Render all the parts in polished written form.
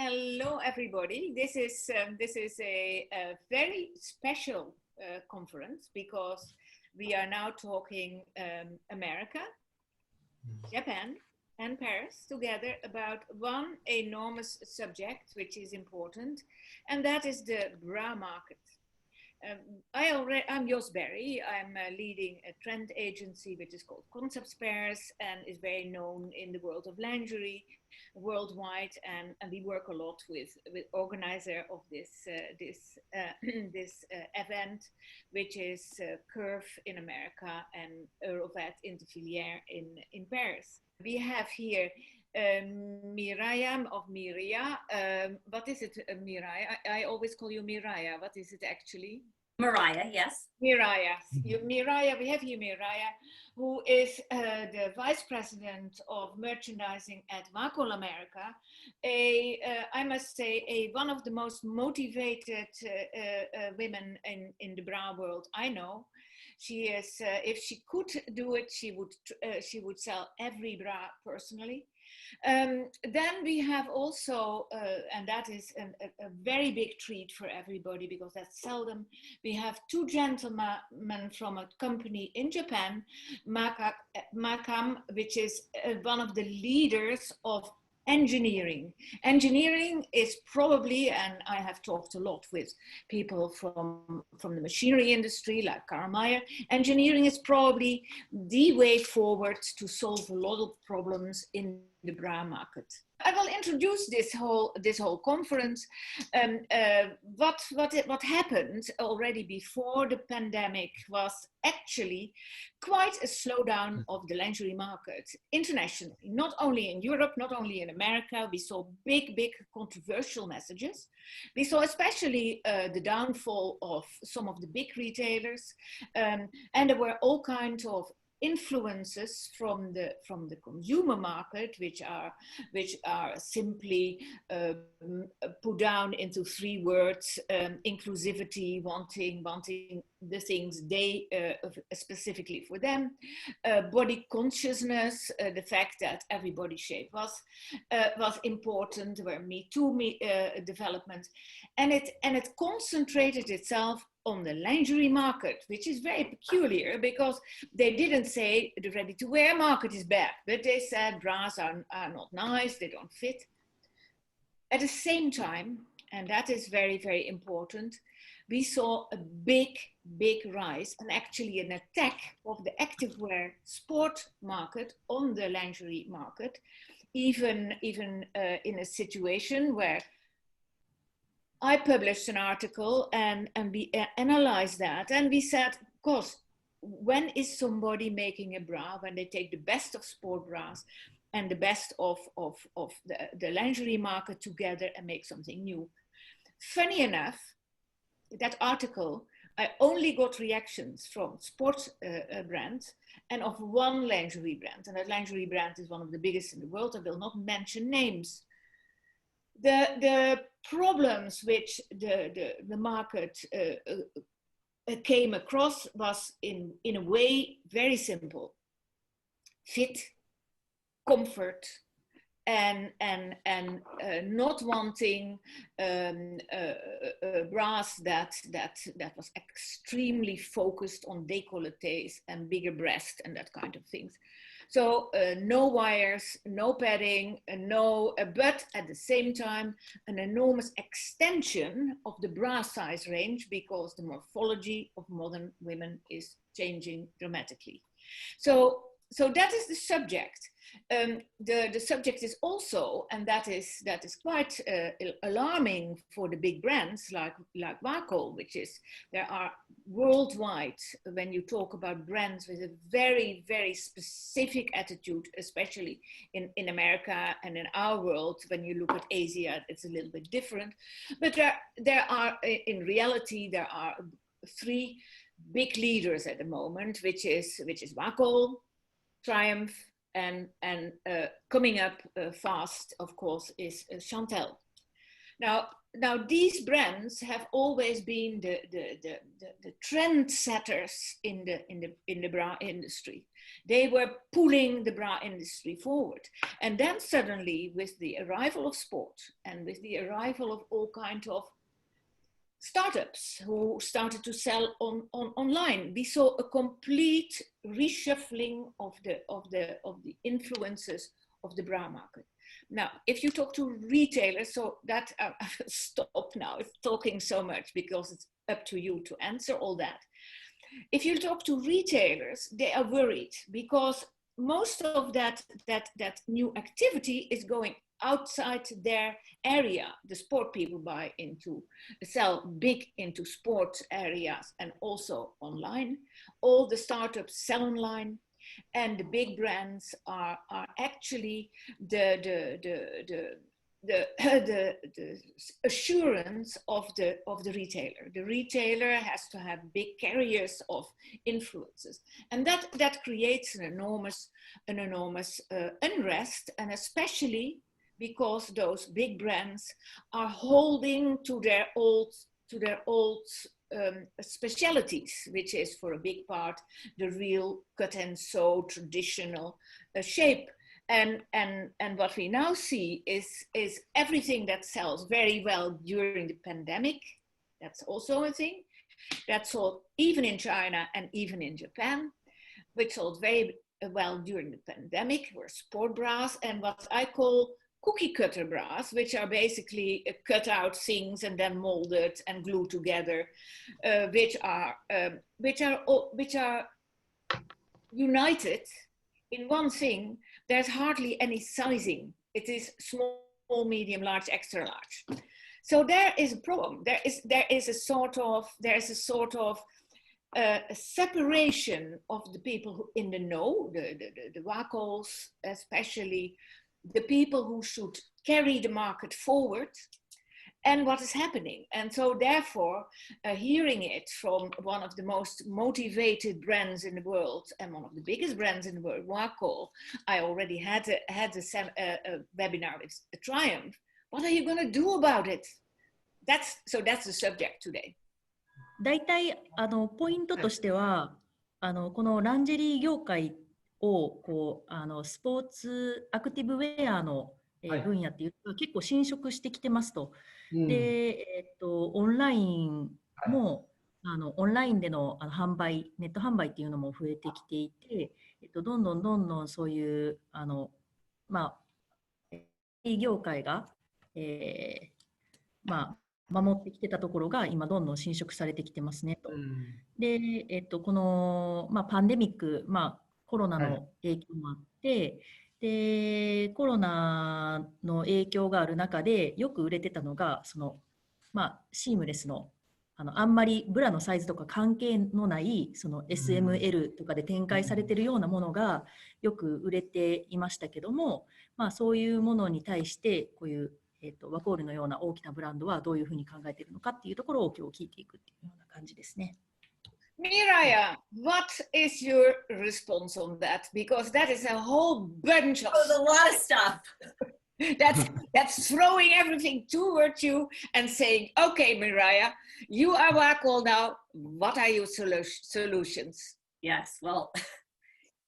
Hello, everybody. This is a very special conference because we are now talking America, Japan, and Paris together about one enormous subject which is important, and that is the bra market. I'm Jos Berry. I'm leading a trend agency which is called Concept Spares and is very known in the world of lingerie worldwide. And we work a lot with organizer of this event, which is Curve in America and Eurovat Interfilière in Paris. We have here Miraya of Miria. What is it, Miraya? I always call you Miraya. What is it actually? Mariah, yes. Miraya. Miraya, we have here Miraya, who is the Vice President of Merchandising at Wacol America. I must say, one of the most motivated women in the bra world I know. She is, if she could do it, she would sell every bra personally. Then we have also, and that is a very big treat for everybody because that's seldom, we have two gentlemen from a company in Japan, Makam, which is one of the leaders of engineering. Engineering is probably, and I have talked a lot with people from the machinery industry like Karl Mayer, engineering is probably the way forward to solve a lot of problems in the bra market. I will introduce this whole conference. What happened already before the pandemic was actually quite a slowdown of the lingerie market internationally, not only in Europe, not only in America. We saw big controversial messages. We saw especially the downfall of some of the big retailers, and there were all kinds of influences from the consumer market, which are simply put down into three words: inclusivity, wanting the things they specifically for them, body consciousness, the fact that every body shape was important, were Me Too development, and it concentrated itself on the lingerie market, which is very peculiar because they didn't say the ready-to-wear market is bad, but they said bras are not nice, they don't fit. At the same time, and that is very important, we saw a big rise and actually an attack of the activewear sport market on the lingerie market, even in a situation where I published an article and we analyzed that, and we said, of course, when is somebody making a bra when they take the best of sport bras and the best of the lingerie market together and make something new? Funny enough, that article, I only got reactions from sports brands and of one lingerie brand, and that lingerie brand is one of the biggest in the world. I will not mention names. The problems which the market came across was in a way very simple: fit, comfort, and not wanting bras that was extremely focused on décolletés and bigger breast and that kind of things. So no wires, no padding, but at the same time, an enormous extension of the bra size range because the morphology of modern women is changing dramatically. So that is the subject. The subject is also, and that is quite alarming for the big brands like Wacol, which is, there are worldwide, when you talk about brands with a very specific attitude, especially in America and in our world. When you look at Asia, it's a little bit different, but there are in reality there are three big leaders at the moment, which is Wacol, Triumph, and coming up fast, of course, is Chantel. Now these brands have always been the trendsetters in the bra industry. They were pulling the bra industry forward. And then suddenly, with the arrival of sport and with the arrival of all kinds of startups who started to sell online, we saw a complete reshuffling of the influences of the bra market. Now, if you talk to retailers, so that I will stop now talking so much because it's up to you to answer all that. If you talk to retailers, they are worried because most of that new activity is going outside their area. The sport people sell big into sports areas and also online. All the startups sell online. And the big brands are actually the assurance of the retailer. The retailer has to have big carriers of influences, and that creates an enormous unrest, and especially because those big brands are holding to their old specialities, which is for a big part the real cut and sew traditional shape. And what we now see is everything that sells very well during the pandemic. That's also a thing that sold even in China and even in Japan, which sold very well during the pandemic, were sport bras and what I call cookie cutter bras, which are basically cut out things and then molded and glued together, which are united in one thing. There's hardly any sizing. It is small, medium, large, extra large. So there is a problem. There is a sort of separation of the people who in the know, the Wacols, especially the people who should carry the market forward, and what is happening. And so therefore, hearing it from one of the most motivated brands in the world and one of the biggest brands in the world, Wacol, I already had a webinar with Triumph. What are you going to do about it? That's the subject today. だいたいポイントとしては、このランジェリー業界をスポーツアクティブウェアの分野っていうのが結構侵食してきてますと。で、オンラインもオンラインでの販売、ネット販売っていうのも増えてきていて、どんどんそういう業界が、守ってきてたところが今どんどん侵食されてきてますねと。で、この、パンデミック、コロナの影響もあって、でコロナの影響がある中でよく売れてたのがシームレスのあんまりブラのサイズとか関係のないその SML とかで展開されているようなものがよく売れていましたけども、そういうものに対してこういうワコールのような大きなブランドはどういうふうに考えているのかっていうところを今日聞いていくっていうような感じですね。Miraya, what is your response on that? Because that is a whole bunch of a lot of stuff. That's throwing everything towards you and saying, okay, Miraya, you are Wacol now. What are your solutions? Yes, well,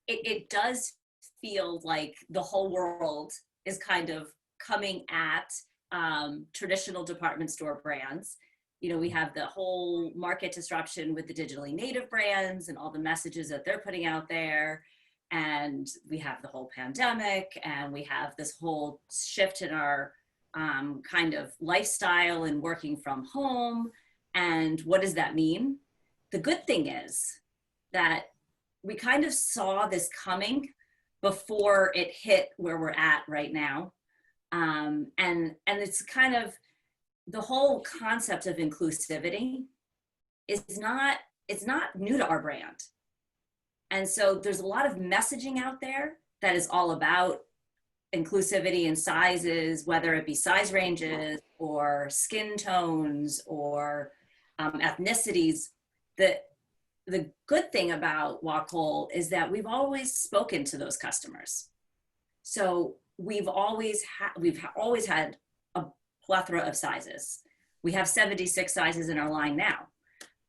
it does feel like the whole world is kind of coming at traditional department store brands. You know, we have the whole market disruption with the digitally native brands and all the messages that they're putting out there. And we have the whole pandemic, and we have this whole shift in our kind of lifestyle and working from home. And what does that mean? The good thing is that we kind of saw this coming before it hit where we're at right now. And it's kind of, the whole concept of inclusivity it's not new to our brand. And so there's a lot of messaging out there that is all about inclusivity and sizes, whether it be size ranges or skin tones or ethnicities. The good thing about Wacol is that we've always spoken to those customers. So we've always had plethora of sizes. We have 76 sizes in our line now.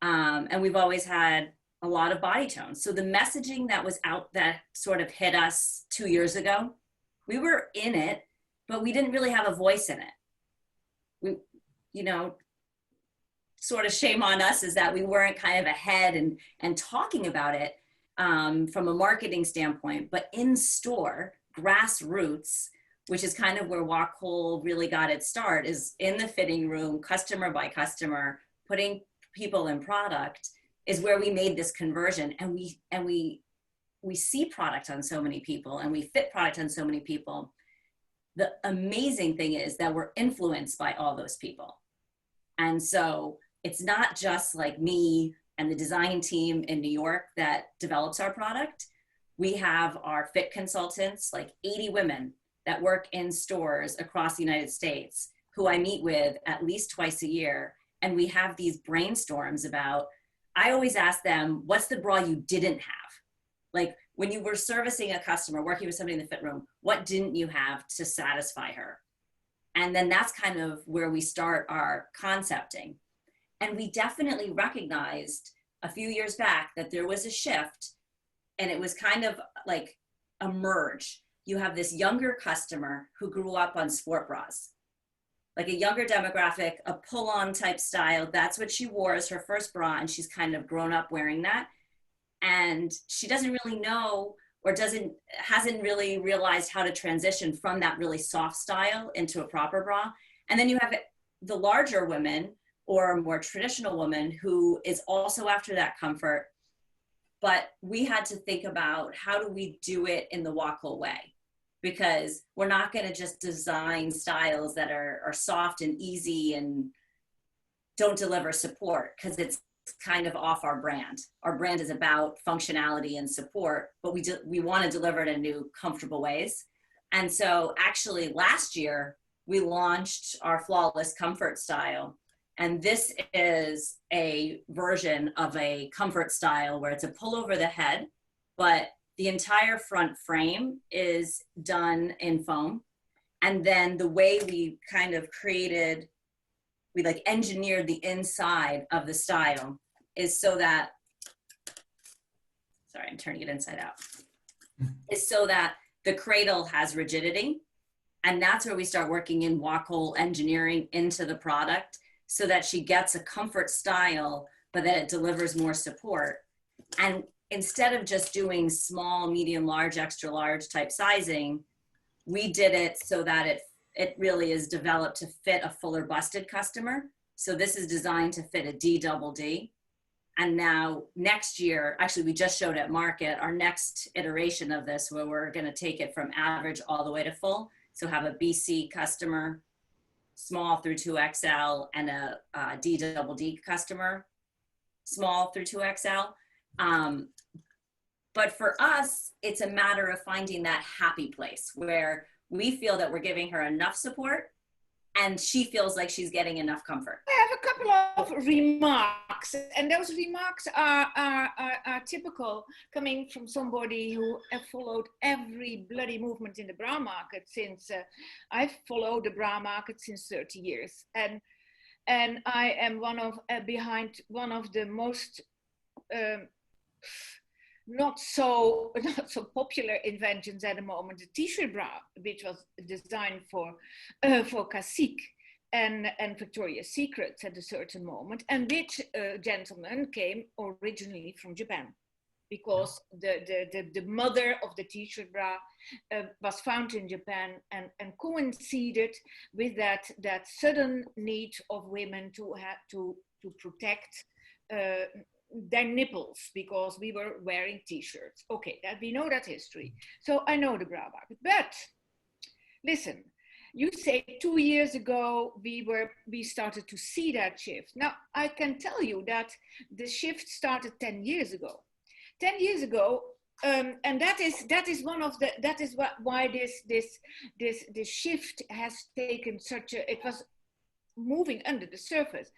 And we've always had a lot of body tones. So the messaging that was out that sort of hit us 2 years ago, we were in it, but we didn't really have a voice in it. We, you know, sort of shame on us is that we weren't kind of ahead and talking about it from a marketing standpoint, but in store, grassroots, which is kind of where Wacoal really got its start, is in the fitting room, customer by customer, putting people in product, is where we made this conversion. And we see product on so many people, and we fit product on so many people. The amazing thing is that we're influenced by all those people. And so it's not just like me and the design team in New York that develops our product. We have our fit consultants, like 80 women that work in stores across the United States, who I meet with at least twice a year. And we have these brainstorms about, I always ask them, what's the bra you didn't have? Like when you were servicing a customer, working with somebody in the fit room, what didn't you have to satisfy her? And then that's kind of where we start our concepting. And we definitely recognized a few years back that there was a shift, and it was kind of like a merge. You have this younger customer who grew up on sport bras, like a younger demographic, a pull-on type style. That's what she wore as her first bra, and she's kind of grown up wearing that. And she doesn't really know, or hasn't really realized how to transition from that really soft style into a proper bra. And then you have the larger women, or a more traditional woman, who is also after that comfort. But we had to think about, how do we do it in the Wacoal way? Because we're not going to just design styles that are soft and easy and don't deliver support, because it's kind of off our brand. Our brand is about functionality and support, but we want to deliver it in new, comfortable ways. And so actually last year, we launched our Flawless Comfort style. And this is a version of a comfort style where it's a pull over the head, but the entire front frame is done in foam. And then the way we kind of we like engineered the inside of the style is so that, sorry, I'm turning it inside out, is so that the cradle has rigidity. And that's where we start working in Wacoal engineering into the product, so that she gets a comfort style, but that it delivers more support. And instead of just doing small, medium, large, extra large type sizing, we did it so that it really is developed to fit a fuller busted customer. So this is designed to fit a D double D. And now next year, actually we just showed at Market, our next iteration of this, where we're gonna take it from average all the way to full. So have a BC customer, small through 2XL, and a D double D customer, small through 2XL. But for us, it's a matter of finding that happy place where we feel that we're giving her enough support and she feels like she's getting enough comfort. I have a couple of remarks, and those remarks are typical, coming from somebody who have followed every bloody movement in the bra market since, I've followed the bra market since 30 years. And I am behind one of the most not so popular inventions at the moment, the t-shirt bra, which was designed for Classique and Victoria's Secret at a certain moment, and which gentleman came originally from Japan, because the mother of the t-shirt bra was found in Japan, and coincided with that sudden need of women to protect their nipples, because we were wearing t-shirts. Okay, that we know that history. So I know the bra market. But listen, you say 2 years ago we started to see that shift. Now I can tell you that the shift started 10 years ago. 10 years ago, and that is why this shift has taken such a, it was moving under the surface.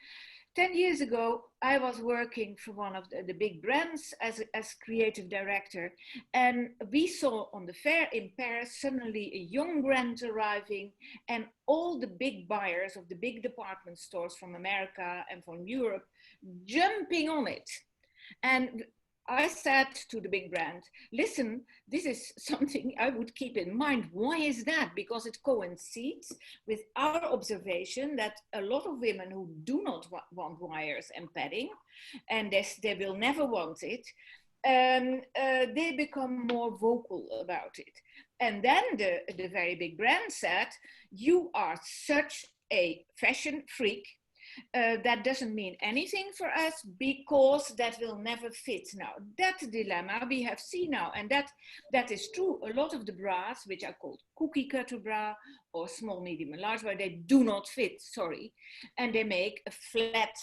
10 years ago, I was working for one of the big brands as creative director. And we saw on the fair in Paris, suddenly a young brand arriving, and all the big buyers of the big department stores from America and from Europe jumping on it. And I said to the big brand, listen, this is something I would keep in mind. Why is that? Because it coincides with our observation that a lot of women who do not want wires and padding, and they will never want it, they become more vocal about it. And then the very big brand said, you are such a fashion freak. That doesn't mean anything for us because that will never fit. Now, that dilemma we have seen now, and that is true. A lot of the bras, which are called cookie cutter bra or small, medium, and large, where they do not fit, sorry, and they make a flat.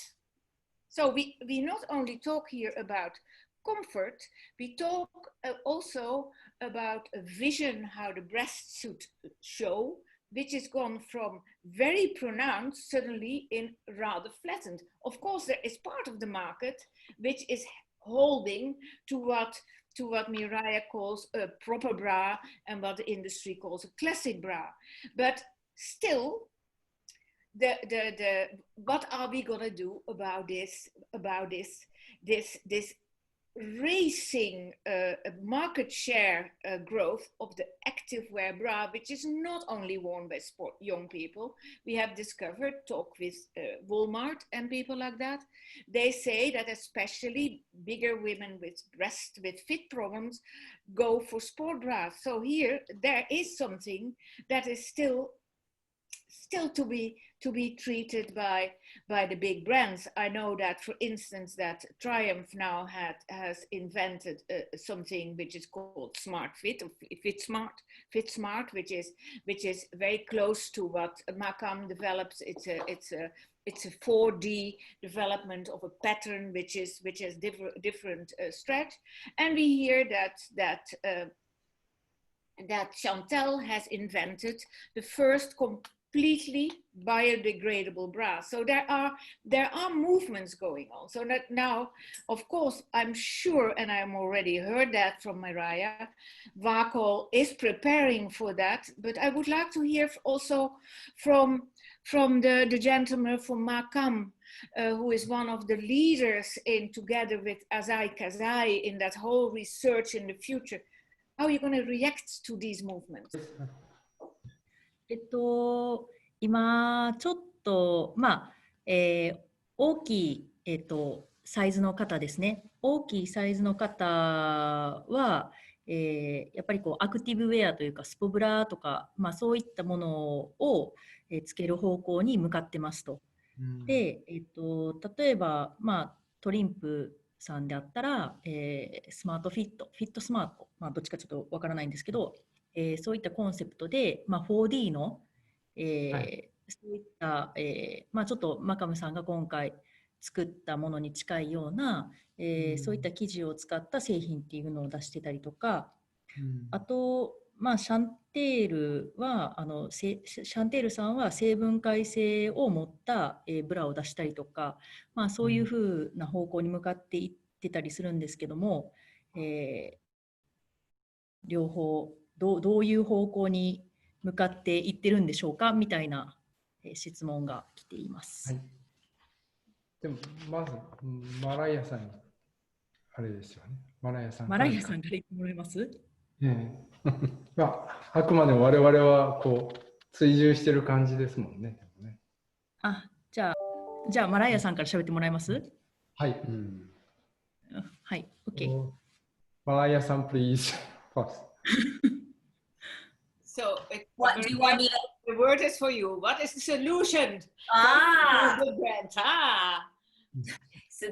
So we not only talk here about comfort, we talk also about a vision how the breast should show, which is gone from very pronounced suddenly in rather flattened. Of course, there is part of the market which is holding to what Mireia calls a proper bra and what the industry calls a classic bra. But still, what are we gonna do about this racing market share growth of the active wear bra, which is not only worn by young people. We have discovered, talk with Walmart and people like that. They say that especially bigger women with fit problems go for sport bras. So here, there is something that is still to be treated by the big brands. I know that, for instance, that Triumph now has invented something which is called Smart Fit, or Fit Smart, which is very close to what Macam develops. It's a 4D development of a pattern which has different stretch, and we hear that Chantel has invented the first completely biodegradable bra. So there are movements going on. So that now, of course, I'm sure, and I'm already heard that from Mireia, Wacoal is preparing for that. But I would like to hear also from the gentleman from Macam, who is one of the leaders together with Azai Kazai in that whole research in the future. How are you going to react to these movements? 今ちょっと、大きい、サイズの方ですね。大きいサイズの方は、やっぱりこうアクティブウェアというかスポブラとか、そういったものを、つける方向に向かってますと。で、例えば、トリンプさんであったら、スマートフィットスマート、どっちかちょっとわからないんですけど、そういったコンセプトで、4D の、そういった、ちょっとマカムさんが今回作ったものに近いような、そういった生地を使った製品っていうのを出してたりとか、あと、シャンテールはシャンテールさんは成分解性を持った、ブラを出したりとか、そういうふうな方向に向かっていってたりするんですけども、両方どういう方向に向かっていってるんでしょうかみたいな質問が来ています。はい、でもまずマライアさんにあれですよね。マライアさんから言ってもらえます？あくまでも我々はこう追従してる感じですもんね。じゃあマライアさんから喋ってもらえます？はい。はい、OK。マライアさん、please. So, what do you want me to... The word is for you. What is the solution? So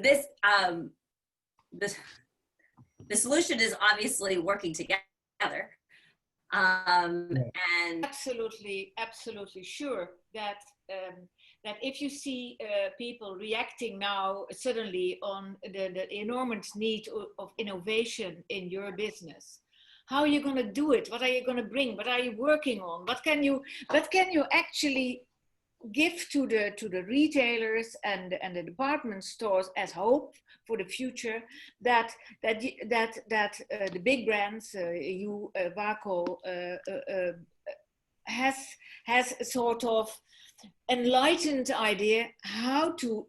the solution is obviously working together. And absolutely sure that if you see people reacting now suddenly on the enormous need of innovation in your business, how are you going to do it? What are you going to bring? What are you working on? What can you actually give to the retailers and the department stores as hope for the future that the big brands, Waco, has a sort of enlightened idea how to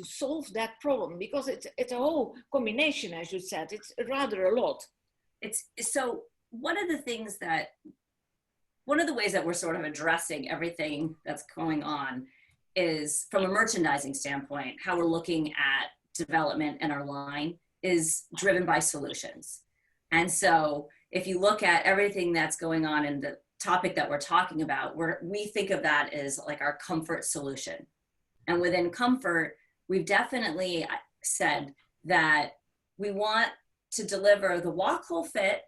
solve that problem, because it's a whole combination, as you said. It's rather a lot. It's so one of the ways that we're sort of addressing everything that's going on is from a merchandising standpoint. How we're looking at development and our line is driven by solutions. And so if you look at everything that's going on in the topic that we're talking about, we think of that as like our comfort solution. And within comfort, we've definitely said that we want to deliver the walk-whole fit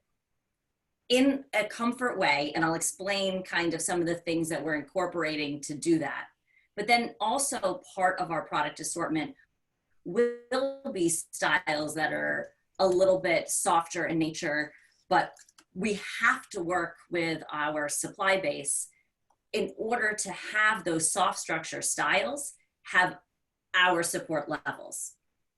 in a comfort way. And I'll explain kind of some of the things that we're incorporating to do that. But then also part of our product assortment will be styles that are a little bit softer in nature, but we have to work with our supply base in order to have those soft structure styles have our support levels.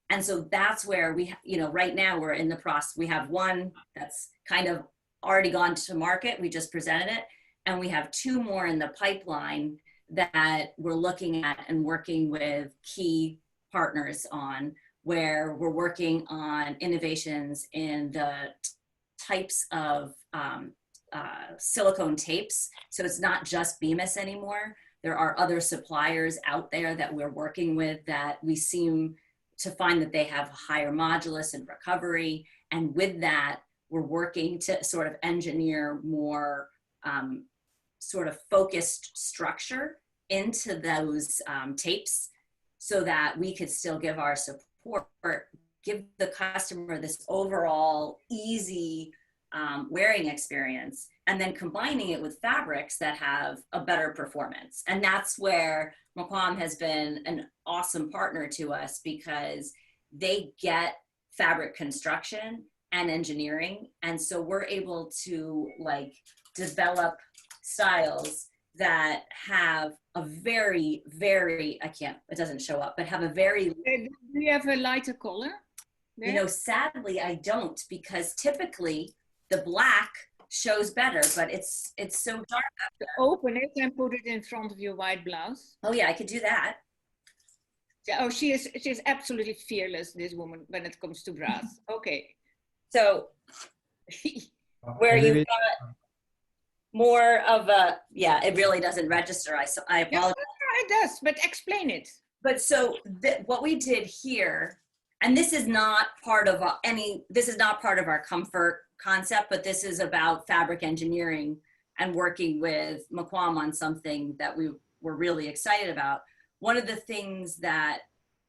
And so that's where we, right now we're in the process. We have one that's kind of already gone to market. We just presented it. And we have 2 more in the pipeline that we're looking at and working with key partners on, where we're working on innovations in the types of silicone tapes. So it's not just Bemis anymore. There are other suppliers out there that we're working with that we seem to find that they have higher modulus and recovery. And with that, we're working to sort of engineer more sort of focused structure into those tapes so that we could still give our support, give the customer this overall easy wearing experience, and then combining it with fabrics that have a better performance. And that's where Muqam has been an awesome partner to us, because they get fabric construction and engineering. And so we're able to like develop styles that have a very, very, it doesn't show up, but have a very... Do you have a lighter color there? Sadly I don't, because typically the black shows better, but it's so dark up there. Open it and put it in front of your white blouse. Oh yeah, I could do that. Oh, she is absolutely fearless, this woman, when it comes to bras. Okay. So where you've got more of a, it really doesn't register. I apologize. Yeah, it does, but explain it. But so what we did here, and this is not part of our comfort concept, but this is about fabric engineering and working with Muqam on something that we were really excited about. One of the things that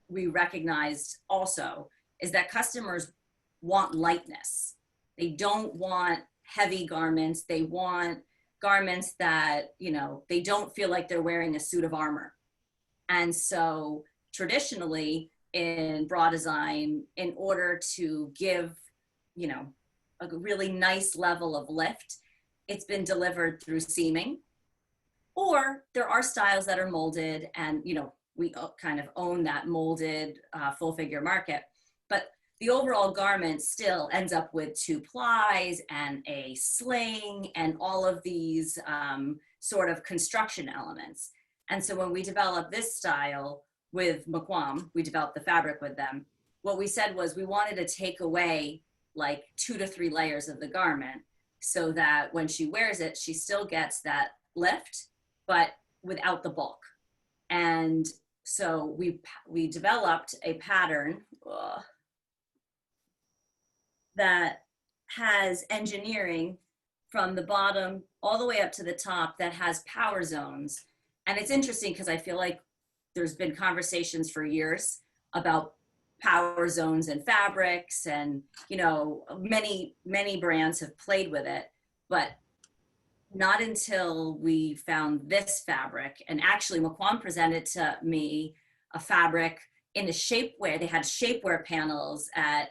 we recognized also is that customers want lightness. They don't want heavy garments. They want garments that, they don't feel like they're wearing a suit of armor. And so traditionally in bra design, in order to give, a really nice level of lift, it's been delivered through seaming. Or there are styles that are molded, and we kind of own that molded full figure market. But the overall garment still ends up with 2 plies and a sling and all of these sort of construction elements. And so when we developed this style with Muqam, we developed the fabric with them. What we said was we wanted to take away like 2 to 3 layers of the garment so that when she wears it, she still gets that lift, but without the bulk. And so we developed a pattern that has engineering from the bottom all the way up to the top that has power zones. And it's interesting because I feel like there's been conversations for years about power zones and fabrics, and many brands have played with it, but not until we found this fabric. And actually Muqam presented to me a fabric in a shapewear. They had shapewear panels at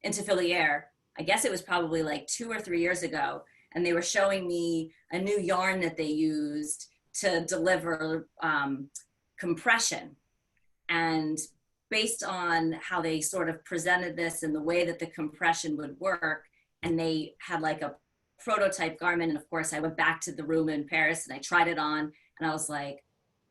Interfiliere. I guess it was probably like 2 or 3 years ago. And they were showing me a new yarn that they used to deliver compression. And based on how they sort of presented this and the way that the compression would work, and they had like a prototype garment, and of course I went back to the room in Paris and I tried it on, and I was like,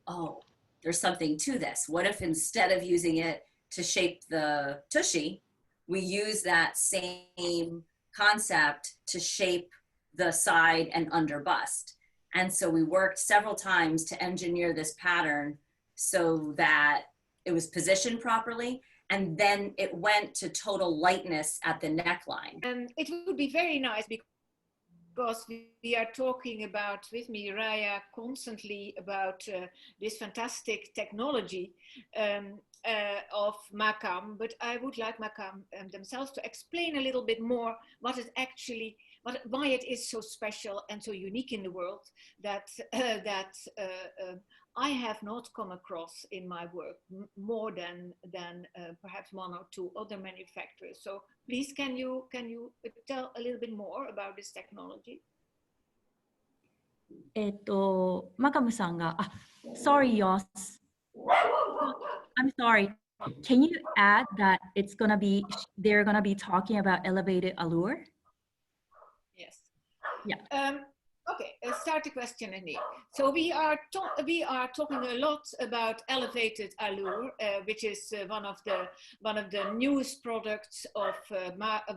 oh, there's something to this. What if instead of using it to shape the tushy, we use that same concept to shape the side and under bust? And so we worked several times to engineer this pattern so that it was positioned properly, and then it went to total lightness at the neckline. And it would be very nice because we are talking about, with Mireia, constantly about this fantastic technology of Makam, but I would like Makam themselves to explain a little bit more what it actually, why it is so special and so unique in the world that I have not come across in my work more than perhaps one or two other manufacturers. So please, can you tell a little bit more about this technology? マカムさんが、sorry, Yoss. I'm sorry. Can you add that they're gonna be talking about elevated allure? Yes. Yeah. Okay, start the question, Annie. So we are talking a lot about elevated allure, which is one of the newest products of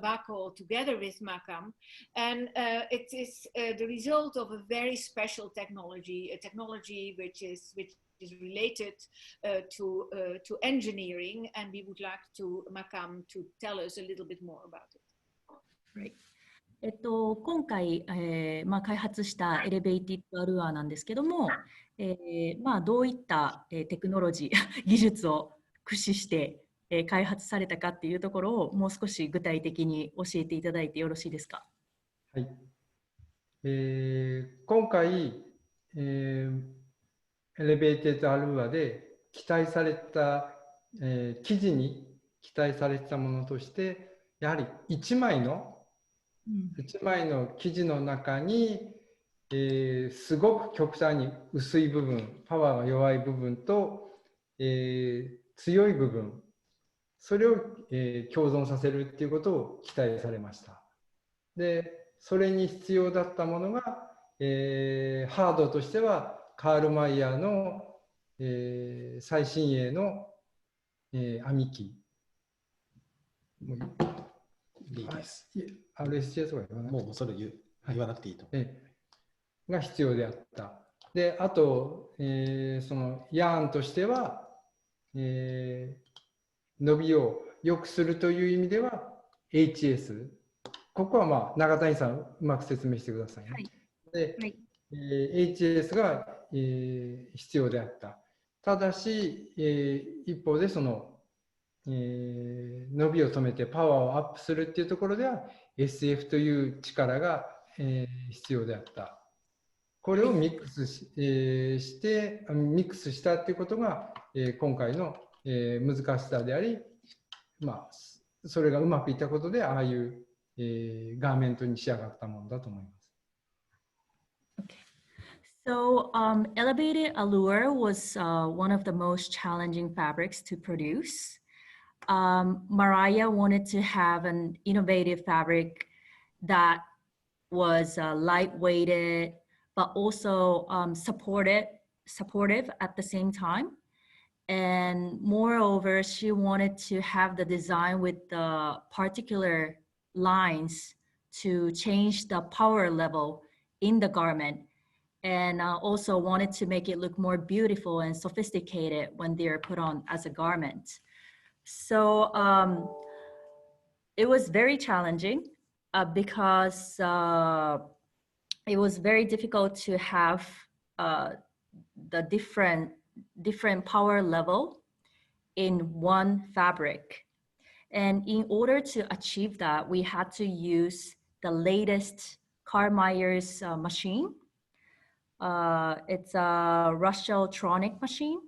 Wacoal together with Makam, and it is the result of a very special technology, a technology which is related to engineering, and we would like Makam to tell us a little bit more about it. Right. 今回、開発したエレベーティッドアルアーなんですけども、どういった、テクノロジー技術を駆使して、開発されたかっていうところをもう少し具体的に教えていただいてよろしいですか。はい。今回、エレベーテッドアルアーで期待された、生地に期待されてたものとして、やはり1枚の生地の中に、すごく極端に薄い部分、パワーが弱い部分と、強い部分、それを、共存させるっていうことを期待されました。で、それに必要だったものが、ハードとしてはカール・マイヤーの、最新鋭の、編み機。もういいです。RSJ とか言わなくてもうそれ言わなくていいと。が必要であった。で、あと、そのヤーンとしては、伸びを良くするという意味では HS。ここは永谷さん、うまく説明してくださいね。はい、で、はい、HS が、必要であった。ただし、一方でその伸びを止めてパワーをアップするっていうところでは SF という力が、必要であった。これをミックスしたっていうことが、今回の、難しさであり、それがうまくいったことでああいう、ガーメントに仕上がったものだと思います。So, elevated allure was one of the most challenging fabrics to produce. Mireia wanted to have an innovative fabric that was light-weighted, but also supportive at the same time. And moreover, she wanted to have the design with the particular lines to change the power level in the garment, and also wanted to make it look more beautiful and sophisticated when they're put on as a garment. So it was very challenging because it was very difficult to have the different power level in one fabric. And in order to achieve that, we had to use the latest Carl Meyer's machine. It's a Russell-Tronic machine,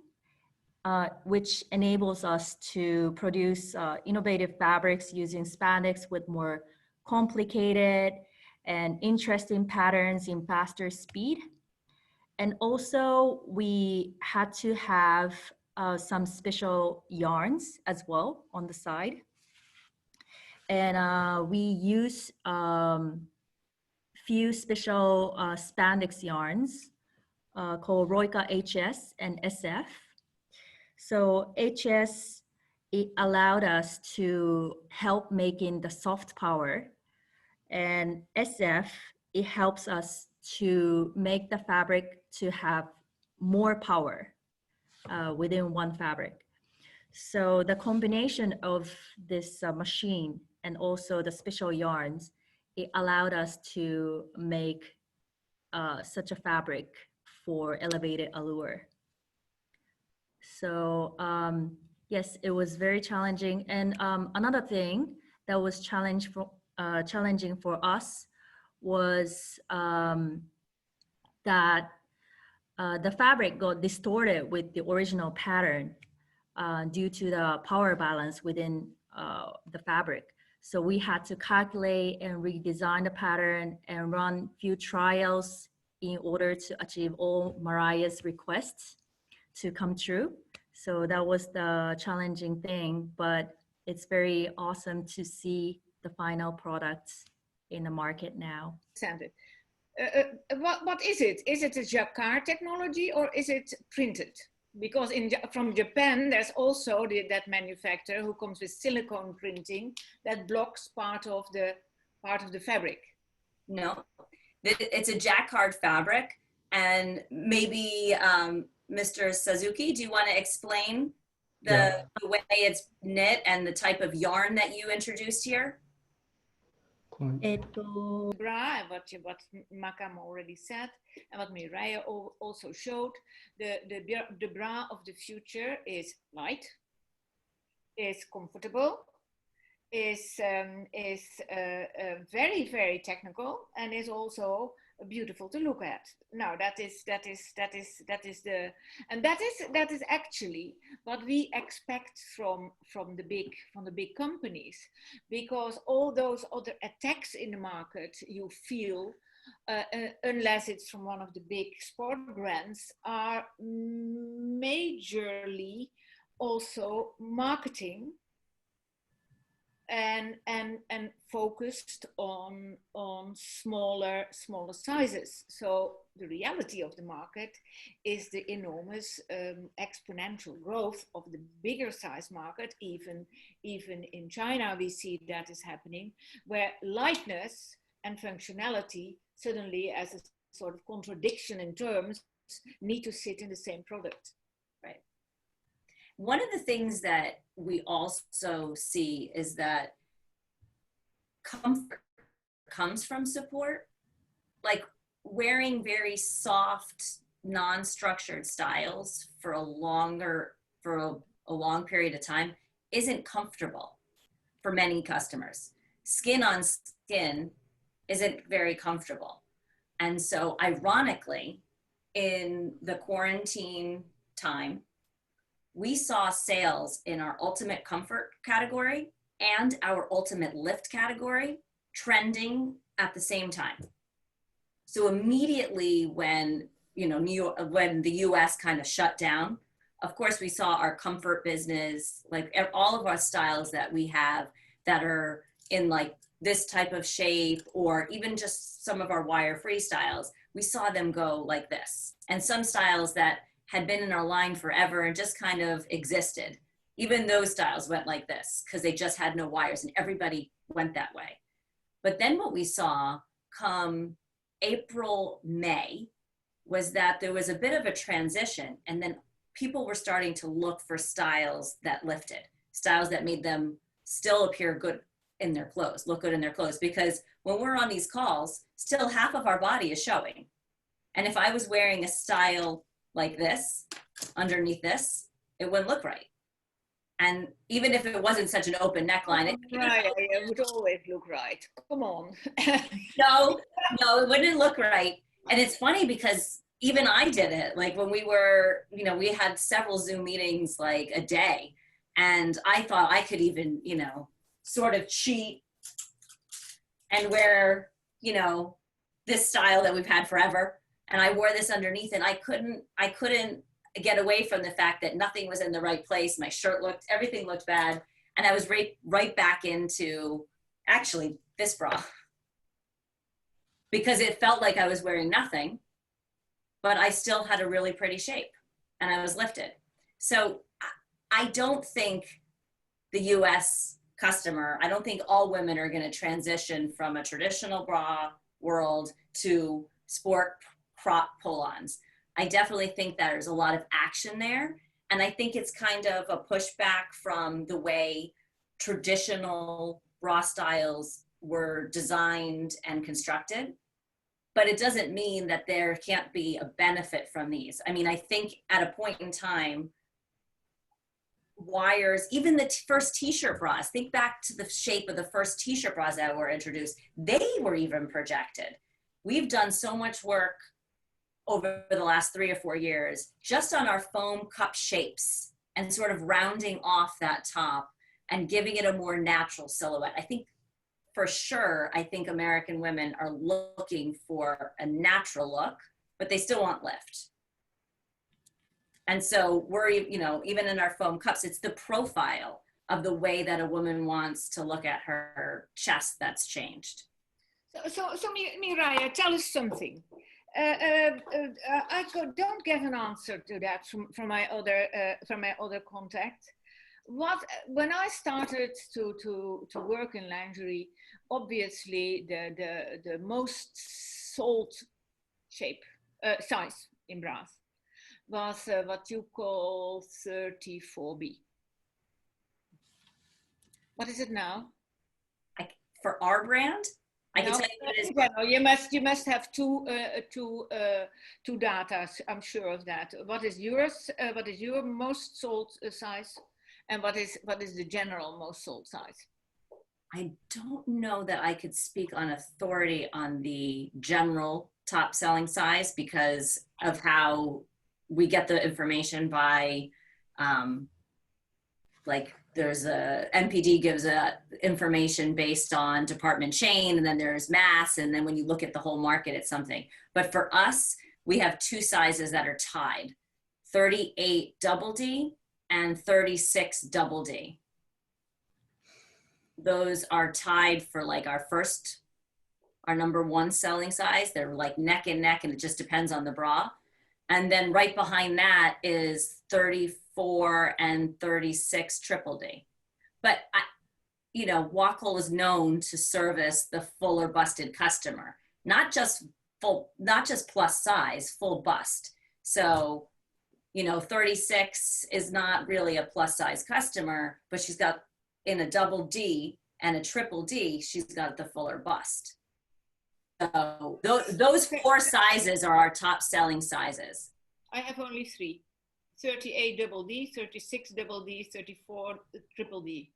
which enables us to produce innovative fabrics using spandex with more complicated and interesting patterns in faster speed. And also we had to have some special yarns as well on the side. And we use few special spandex yarns called Roika HS and SF. So HS, it allowed us to help making the soft power, and SF, it helps us to make the fabric to have more power within one fabric. So the combination of this machine and also the special yarns, it allowed us to make such a fabric for elevated allure. So yes, it was very challenging. And another thing that was challenging for us was that the fabric got distorted with the original pattern due to the power balance within the fabric. So we had to calculate and redesign the pattern and run few trials in order to achieve all Mariah's requests to come true. So that was the challenging thing, but it's very awesome to see the final products in the market now. What is it? Is it a jacquard technology or is it printed? Because from Japan, there's also that manufacturer who comes with silicone printing that blocks part of the fabric. No, it's a jacquard fabric, and maybe Mr. Suzuki, do you want to explain the way it's knit and the type of yarn that you introduced here? Bra, what Makam already said, and what Mireille also showed, the bra of the future is light, is comfortable, is very, very technical, and is also beautiful to look at. Now that is actually what we expect from the big companies, because all those other attacks in the market you feel, unless it's from one of the big sport brands, are majorly also marketing and focused on smaller sizes. So the reality of the market is the enormous exponential growth of the bigger size market. Even in China, we see that is happening, where lightness and functionality suddenly, as a sort of contradiction in terms, need to sit in the same product. Right. One of the things that we also see is that comfort comes from support. Like wearing very soft, non-structured styles for a long period of time isn't comfortable for many customers. Skin on skin isn't very comfortable. And so ironically, in the quarantine time, we saw sales in our ultimate comfort category and our ultimate lift category trending at the same time. So immediately when, when the US kind of shut down, of course we saw our comfort business, like all of our styles that we have that are in like this type of shape, or even just some of our wire-free styles, we saw them go like this. And some styles that had been in our line forever and just kind of existed, even those styles went like this because they just had no wires, and everybody went that way. But then what we saw come April, May, was that there was a bit of a transition, and then people were starting to look for styles that lifted, styles that made them still appear good in their clothes, look good in their clothes, because when we're on these calls, still half of our body is showing. And if I was wearing a style like this, underneath this, it wouldn't look right. And even if it wasn't such an open neckline, it would always look right. Come on. No, it wouldn't look right. And it's funny because even I did it. Like when we were, we had several Zoom meetings like a day, and I thought I could even, sort of cheat and wear, this style that we've had forever. and I wore this underneath, and I couldn't get away from the fact that nothing was in the right place. My shirt everything looked bad. And I was right back into actually this bra because it felt like I was wearing nothing, but I still had a really pretty shape and I was lifted. So I don't think the US customer, I don't think all women are going to transition from a traditional bra world to sport crop pull-ons. I definitely think that there's a lot of action there. And I think it's kind of a pushback from the way traditional bra styles were designed and constructed. But it doesn't mean that there can't be a benefit from these. I mean, I think at a point in time, wires, even the first t-shirt bras, think back to the shape of the first t-shirt bras that were introduced, they were even projected. We've done so much work over the last 3 or 4 years, just on our foam cup shapes and sort of rounding off that top and giving it a more natural silhouette. I think for sure, I think American women are looking for a natural look, but they still want lift. And so we're, you know, even in our foam cups, it's the profile of the way that a woman wants to look at her chest that's changed. So Mireille, tell us something. I don't get an answer to that from my other contact. When I started to work in lingerie, obviously the most sold size in bras was what you call 34B. What is it now? For our brand, I can tell you what it is. Well, you must have two data. I'm sure of that. What is yours? What is your most sold size, and what is the general most sold size? I don't know that I could speak on authority on the general top selling size because of how we get the information by, like there's a NPD gives information based on department chain, and then there's mass, and then when you look at the whole market, it's something. But for us, we have 2 sizes that are tied: 38 double D and 36 double D. Those are tied for like our number 1 selling size. They're like neck and neck, and it just depends on the bra. And then right behind that is 34 and 36 triple D. But you know, Wacoal is known to service the fuller busted customer, not just plus size, full bust. So, you know, 36 is not really a plus size customer, but she's got in a double D and a triple D, she's got the fuller bust. So those 4 sizes are our top selling sizes. I have only 3. 38 double D, 36 double D, 34 triple D.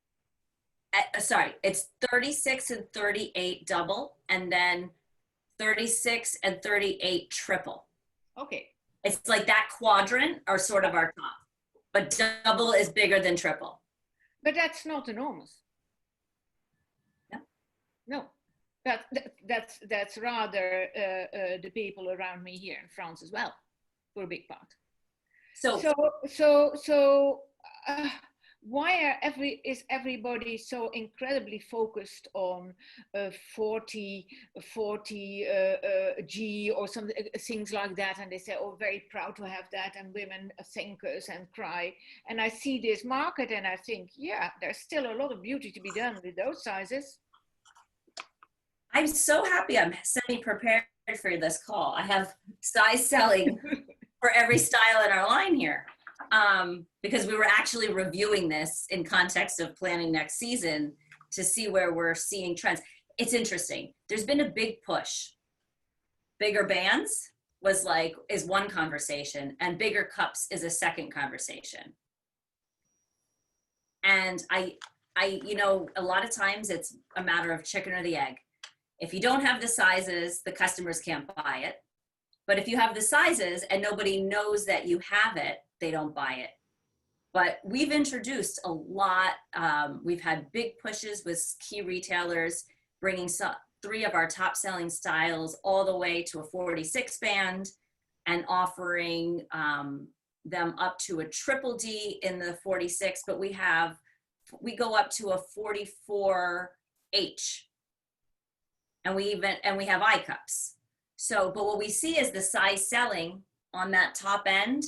Sorry, it's 36 and 38 double, and then 36 and 38 triple. Okay. It's like that quadrant are sort of our top, but double is bigger than triple. But that's not enormous. No. No. That's rather the people around me here in France as well, for a big part. So why is everybody so incredibly focused on 40 G or some things like that, and they say, oh, very proud to have that, and women thank us and cry. And I see this market and I think, yeah, there's still a lot of beauty to be done with those sizes. I'm so happy I'm semi-prepared for this call. I have size selling for every style in our line here. Because we were actually reviewing this in context of planning next season to see where we're seeing trends. It's interesting. There's been a big push. Bigger bands is one conversation, and bigger cups is a second conversation. And I, you know, a lot of times it's a matter of chicken or the egg. If you don't have the sizes, the customers can't buy it. But if you have the sizes and nobody knows that you have it, they don't buy it. But we've introduced a lot. We've had big pushes with key retailers, bringing 3 of our top selling styles all the way to a 46 band, and offering them up to a triple D in the 46, but we go up to a 44H. And we have I cups. So, but what we see is the size selling on that top end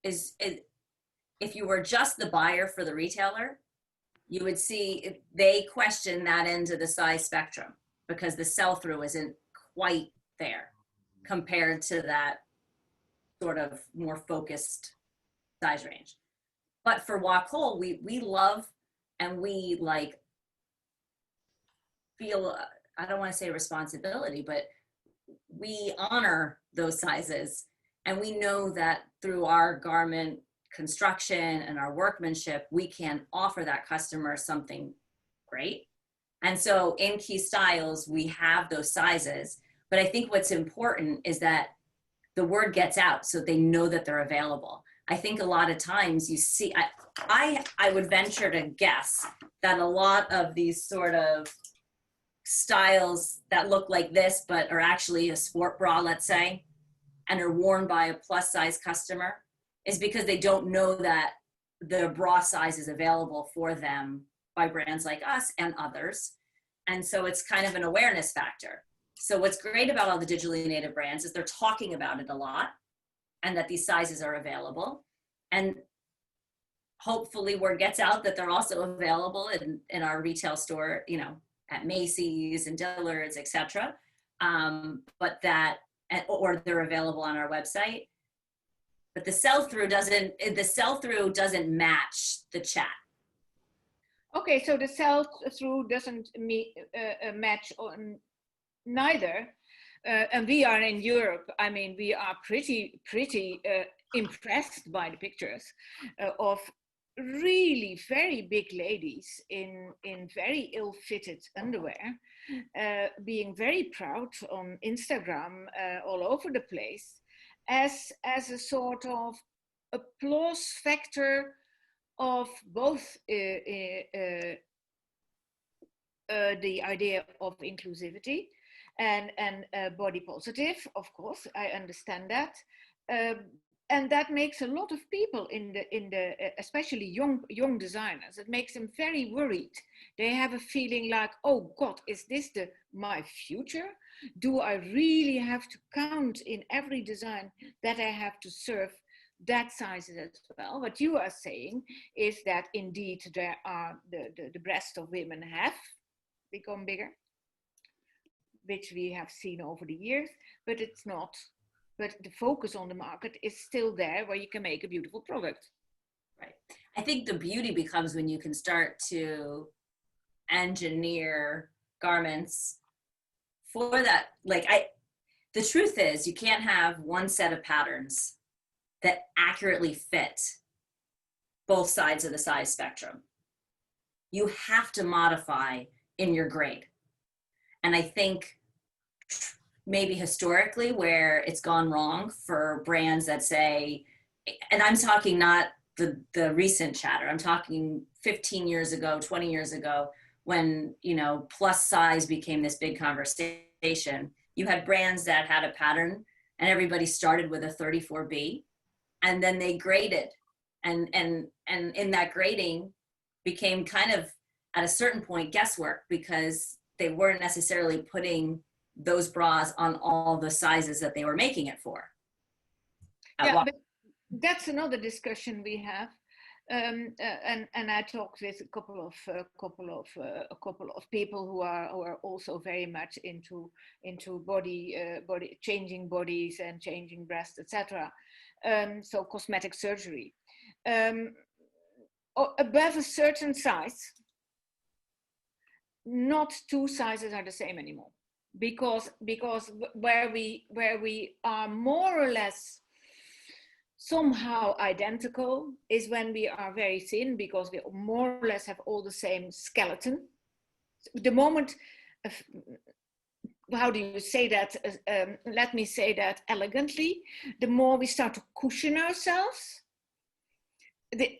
is if you were just the buyer for the retailer, you would see they question that end of the size spectrum because the sell-through isn't quite there compared to that sort of more focused size range. But for Wacoal, we love and we like feel, I don't want to say responsibility, but we honor those sizes. And we know that through our garment construction and our workmanship, we can offer that customer something great. And so in Key Styles, we have those sizes. But I think what's important is that the word gets out so they know that they're available. I think a lot of times you see, I would venture to guess that a lot of these sort of styles that look like this, but are actually a sport bra, let's say, and are worn by a plus size customer is because they don't know that the bra size is available for them by brands like us and others. And so it's kind of an awareness factor. So what's great about all the digitally native brands is they're talking about it a lot and that these sizes are available. And hopefully word gets out that they're also available in our retail store, you know, at Macy's and Dillard's, etc. But that, or they're available on our website. But the sell-through doesn't match the chat. Okay, so the sell-through doesn't match on neither. And we are in Europe. I mean, we are pretty impressed by the pictures of really very big ladies in very ill-fitted underwear, being very proud on Instagram all over the place as a sort of applause factor of both the idea of inclusivity and body positive, of course, I understand that. And that makes a lot of people in the especially young designers, it makes them very worried. They have a feeling like, oh God, is this my future? Do I really have to count in every design that I have to serve that size as well? What you are saying is that indeed there are the breasts of women have become bigger, which we have seen over the years, but it's not. But the focus on the market is still there where you can make a beautiful product. Right. I think the beauty becomes when you can start to engineer garments for that. The truth is you can't have one set of patterns that accurately fit both sides of the size spectrum. You have to modify in your grade. And I think maybe historically where it's gone wrong for brands that say, and I'm talking not the recent chatter, I'm talking 15 years ago, 20 years ago, when, you know, plus size became this big conversation. You had brands that had a pattern and everybody started with a 34B and then they graded. And in that grading became kind of at a certain point guesswork because they weren't necessarily putting those bras on all the sizes that they were making it for. Yeah, but that's another discussion we have, and I talked with a couple of people who are also very much into body changing bodies and changing breasts, etc. So cosmetic surgery. Above a certain size, not two sizes are the same anymore. Because where we are more or less somehow identical is when we are very thin, because we more or less have all the same skeleton. The moment, how do you say that? Let me say that elegantly. The more we start to cushion ourselves,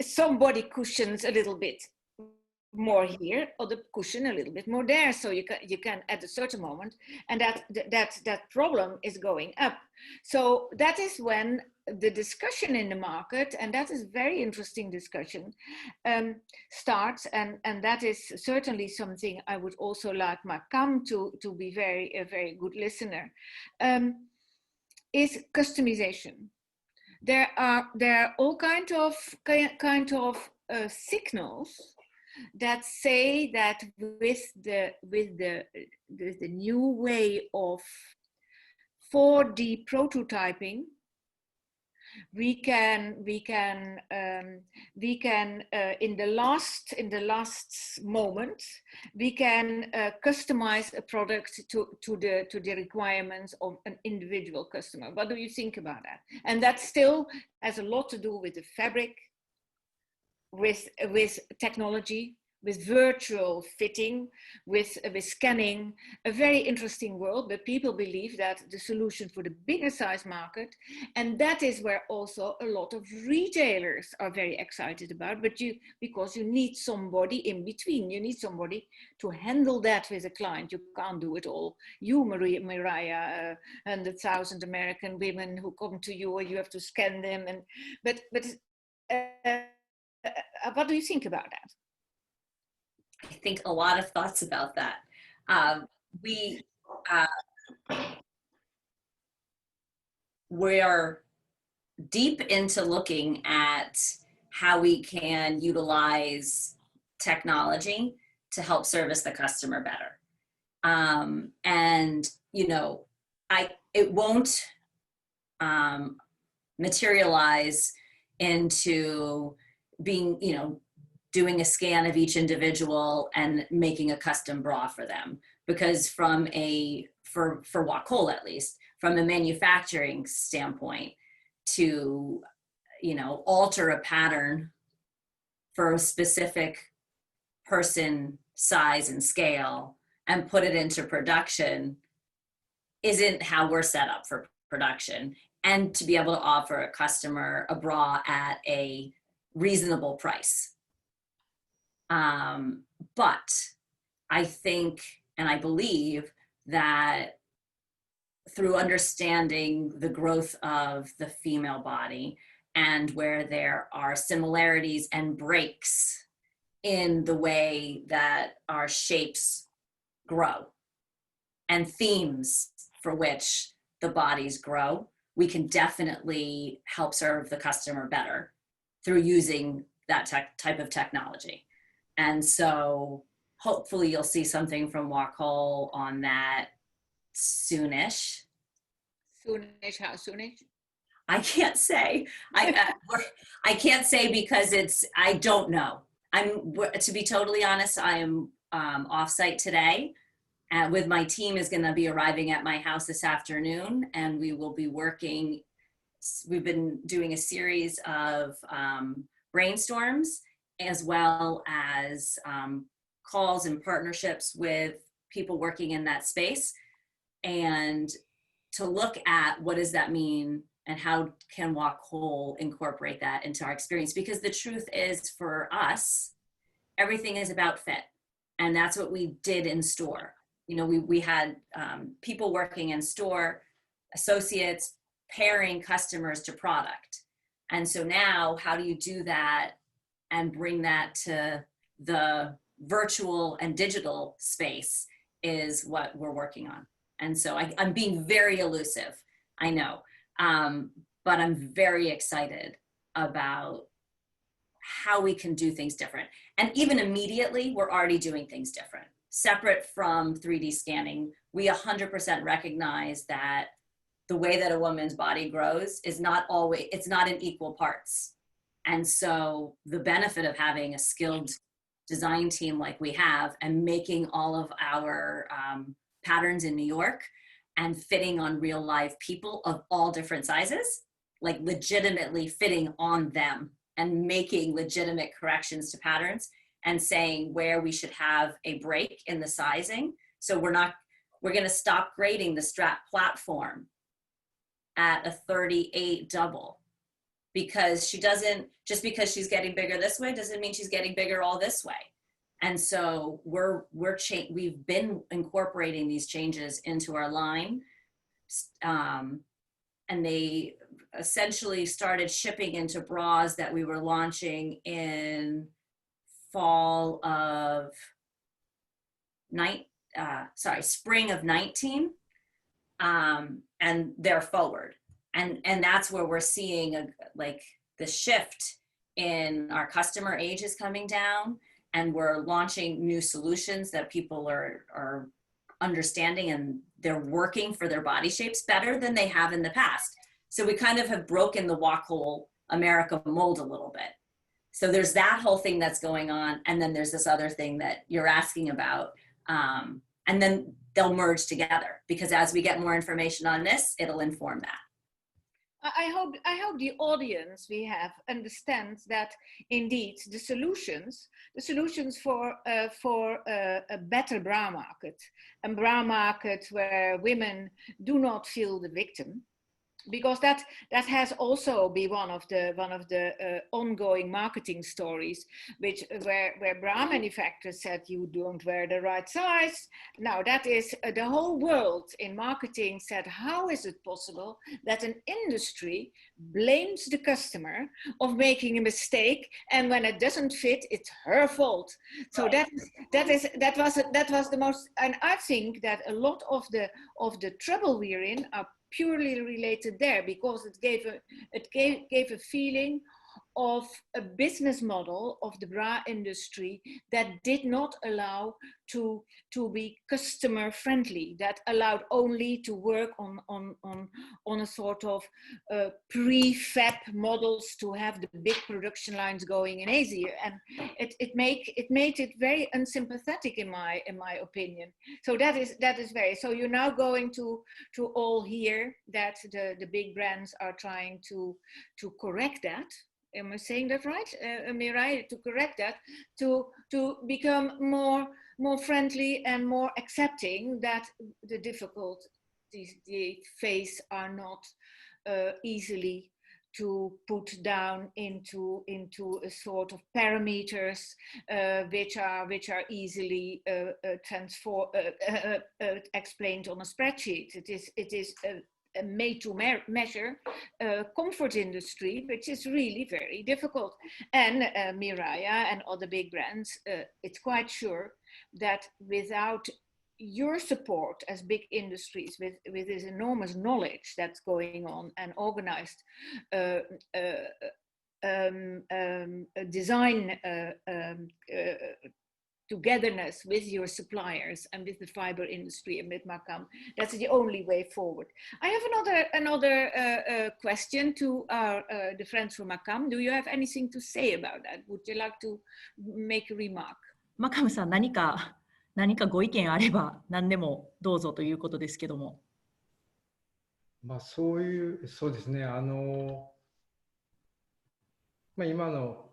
somebody cushions a little bit more here, or the cushion a little bit more there. So you can at a certain moment, and that problem is going up. So that is when the discussion in the market, and that is very interesting discussion, starts, and that is certainly something I would also like Makam to be a very good listener, is customization. There are all kind of signals that say that with the new way of 4D prototyping, we can in the last moment we can customize a product to the requirements of an individual customer. What do you think about that? And that still has a lot to do with the fabric, with technology, with virtual fitting, with scanning, a very interesting world. But people believe that the solution for the bigger size market, and that is where also a lot of retailers are very excited about, but because you need somebody in between, you need somebody to handle that with a client. You can't do it all. You, Mariah, 100,000 American women who come to you, or you have to scan them. But what do you think about that? I think a lot of thoughts about that. We are deep into looking at how we can utilize technology to help service the customer better. And, you know, it won't materialize into being, you know, doing a scan of each individual and making a custom bra for them. Because for Wacoal at least, from a manufacturing standpoint, to, you know, alter a pattern for a specific person, size and scale, and put it into production isn't how we're set up for production. And to be able to offer a customer a bra at a reasonable price. But I think, and I believe that through understanding the growth of the female body, and where there are similarities and breaks in the way that our shapes grow and themes for which the bodies grow, we can definitely help serve the customer better through using that type of technology. And so hopefully you'll see something from Wacoal on that soonish. Soonish, how soonish? I can't say. I can't say because I don't know. To be totally honest, I am offsite today. With my team is going to be arriving at my house this afternoon, and we will be working. We've been doing a series of brainstorms, as well as calls and partnerships with people working in that space, and to look at what does that mean and how can Wacoal incorporate that into our experience. Because the truth is, for us, everything is about fit, and that's what we did in store. You know, we had people working in store, associates, pairing customers to product. And so now, how do you do that and bring that to the virtual and digital space is what we're working on. And so I'm being very elusive, I know, but I'm very excited about how we can do things different. And even immediately, we're already doing things different. Separate from 3D scanning, we 100% recognize that the way that a woman's body grows is not always, it's not in equal parts. And so the benefit of having a skilled design team like we have and making all of our patterns in New York and fitting on real live people of all different sizes, like legitimately fitting on them and making legitimate corrections to patterns and saying where we should have a break in the sizing. So we're going to stop grading the strap platform at a 38 double, because she doesn't, just because she's getting bigger this way doesn't mean she's getting bigger all this way. And so we've been incorporating these changes into our line. And they essentially started shipping into bras that we were launching in fall of spring of 19, and they're forward. And that's where we're seeing like the shift in our customer age is coming down, and we're launching new solutions that people are understanding, and they're working for their body shapes better than they have in the past. So we kind of have broken the Walk Whole America mold a little bit. So there's that whole thing that's going on, and then there's this other thing that you're asking about, and then they'll merge together, because as we get more information on this, it'll inform that. I hope the audience we have understands that indeed the solutions for a better bra market, a bra market where women do not feel the victim, because that has also been one of the ongoing marketing stories, where bra manufacturers said you don't wear the right size. Now that is the whole world in marketing said, how is it possible that an industry blames the customer of making a mistake, and when it doesn't fit, it's her fault. So right. that was the most, and I think that a lot of the trouble we're in are purely related there, because it gave a feeling of a business model of the bra industry that did not allow to be customer friendly, that allowed only to work on a sort of prefab models to have the big production lines going in Asia, and it made it very unsympathetic in my opinion. So that is very, so you're now going to all hear that the big brands are trying to correct that. Am I saying that right, Mirai? To correct that, to become more friendly and more accepting that the difficulties they face are not easily to put down into a sort of parameters which are easily explained on a spreadsheet. It is a made to measure comfort industry, which is really very difficult. And Miraya and other big brands, it's quite sure that without your support as big industries with this enormous knowledge that's going on and organized design togetherness with your suppliers and with the fiber industry and with Makam, that's the only way forward. I have another question to the friends from Makam. Do you have anything to say about that? Would you like to make a remark? Makam さん、何かご意見あれば何でもどうぞということですけども。まあそうですね。今の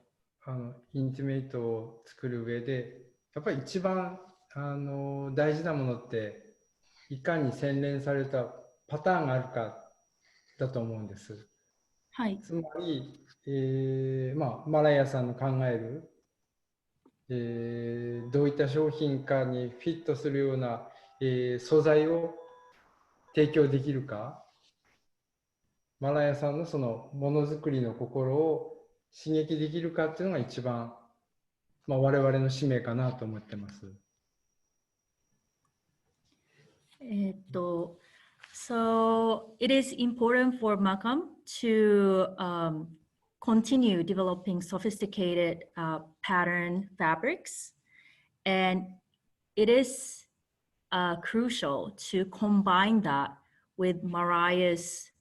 インティメイトを作る上で。やっぱり一番大事なものっていかに洗練されたパターンがあるかだと思うんです。はい、つまり、マラヤさんの考える、どういった商品化にフィットするような、素材を提供できるか、マラヤさんのそのものづくりの心を刺激できるかっていうのが一番我々の使命かなと思ってます。So it is important for Makam to continue developing sophisticated pattern fabrics, and it is crucial to combine that with Mariah's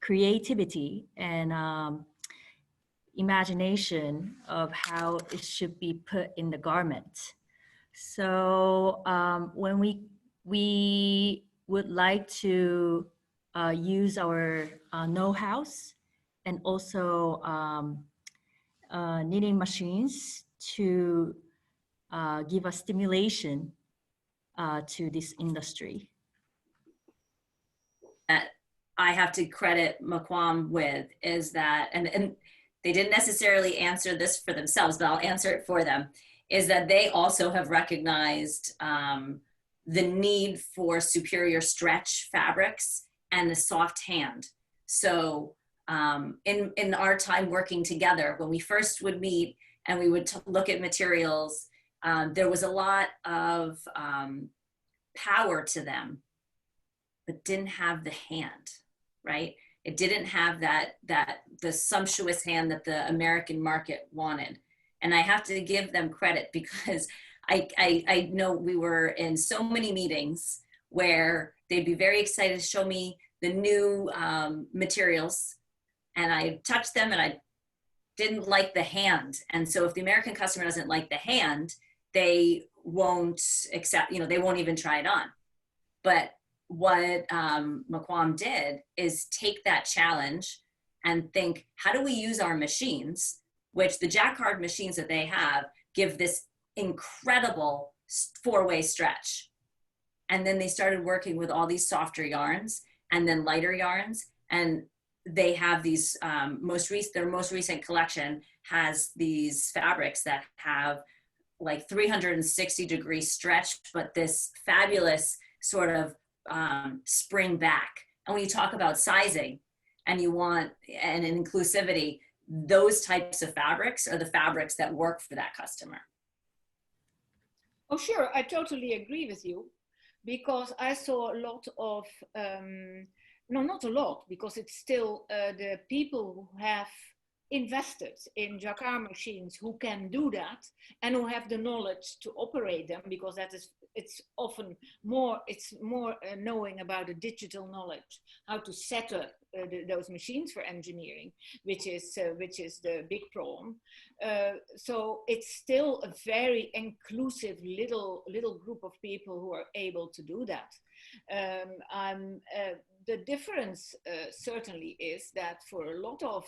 creativity and imagination of how it should be put in the garment. So when we would like to use our know-hows and also knitting machines to give a stimulation to this industry. I have to credit Makwam with is that, and they didn't necessarily answer this for themselves, but I'll answer it for them, is that they also have recognized the need for superior stretch fabrics and the soft hand. So in our time working together, when we first would meet and we would look at materials, there was a lot of power to them, but didn't have the hand, right? It didn't have the sumptuous hand that the American market wanted. And I have to give them credit because I know we were in so many meetings where they'd be very excited to show me the new materials, and I touched them and I didn't like the hand. And so if the American customer doesn't like the hand, they won't accept, they won't even try it on. But what Mequon did is take that challenge and think, how do we use our machines, which the jacquard machines that they have give this incredible 4-way stretch. And then they started working with all these softer yarns and then lighter yarns. And they have these, their most recent collection has these fabrics that have like 360-degree stretch, but this fabulous sort of spring back. And when you talk about sizing and you want and inclusivity, those types of fabrics are the fabrics that work for that customer. Oh, sure. I totally agree with you, because I saw a lot of, no, not a lot, because it's still the people who have invested in jacquard machines who can do that and who have the knowledge to operate them, because it's often more, knowing about the digital knowledge, how to set up those machines for engineering, which is the big problem. So it's still a very inclusive little group of people who are able to do that. The difference certainly is that for a lot of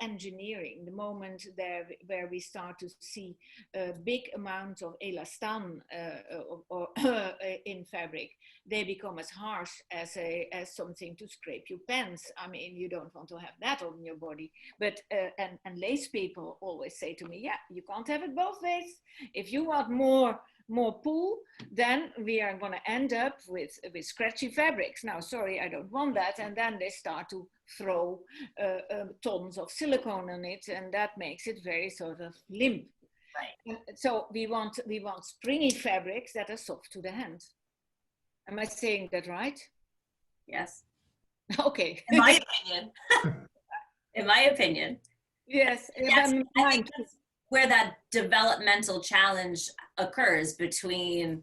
engineering, the moment there where we start to see a big amount of elastan in fabric, they become as harsh as something to scrape your pants. I mean, you don't want to have that on your body. But and lace people always say to me, yeah, you can't have it both ways. If you want more pull, then we are going to end up with scratchy fabrics. Now, sorry, I don't want that. And then they start to throw tons of silicone on it, and that makes it very sort of limp. Right. So we want springy fabrics that are soft to the hand. Am I saying that right? Yes. Okay. In my opinion. In my opinion. Yes. I think that's where that developmental challenge occurs between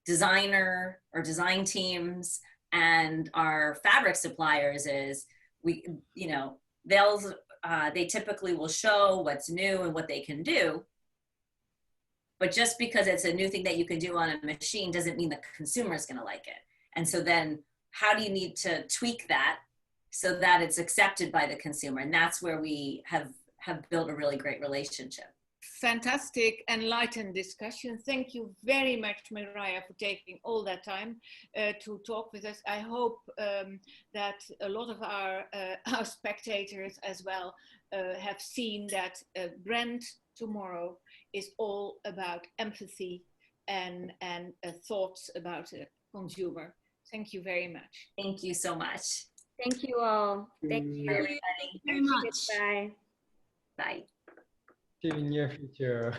designer or design teams and our fabric suppliers is they typically will show what's new and what they can do. But just because it's a new thing that you can do on a machine doesn't mean the consumer is going to like it. And so then how do you need to tweak that so that it's accepted by the consumer? And that's where we have built a really great relationship. Fantastic, enlightened discussion. Thank you very much, Mariah, for taking all that time to talk with us. I hope that a lot of our spectators as well have seen that Brand Tomorrow is all about empathy and thoughts about a consumer. Thank you very much. Thank you so much. Thank you all. Thank you, everybody. Very much. Bye. Bye. See you in the near future.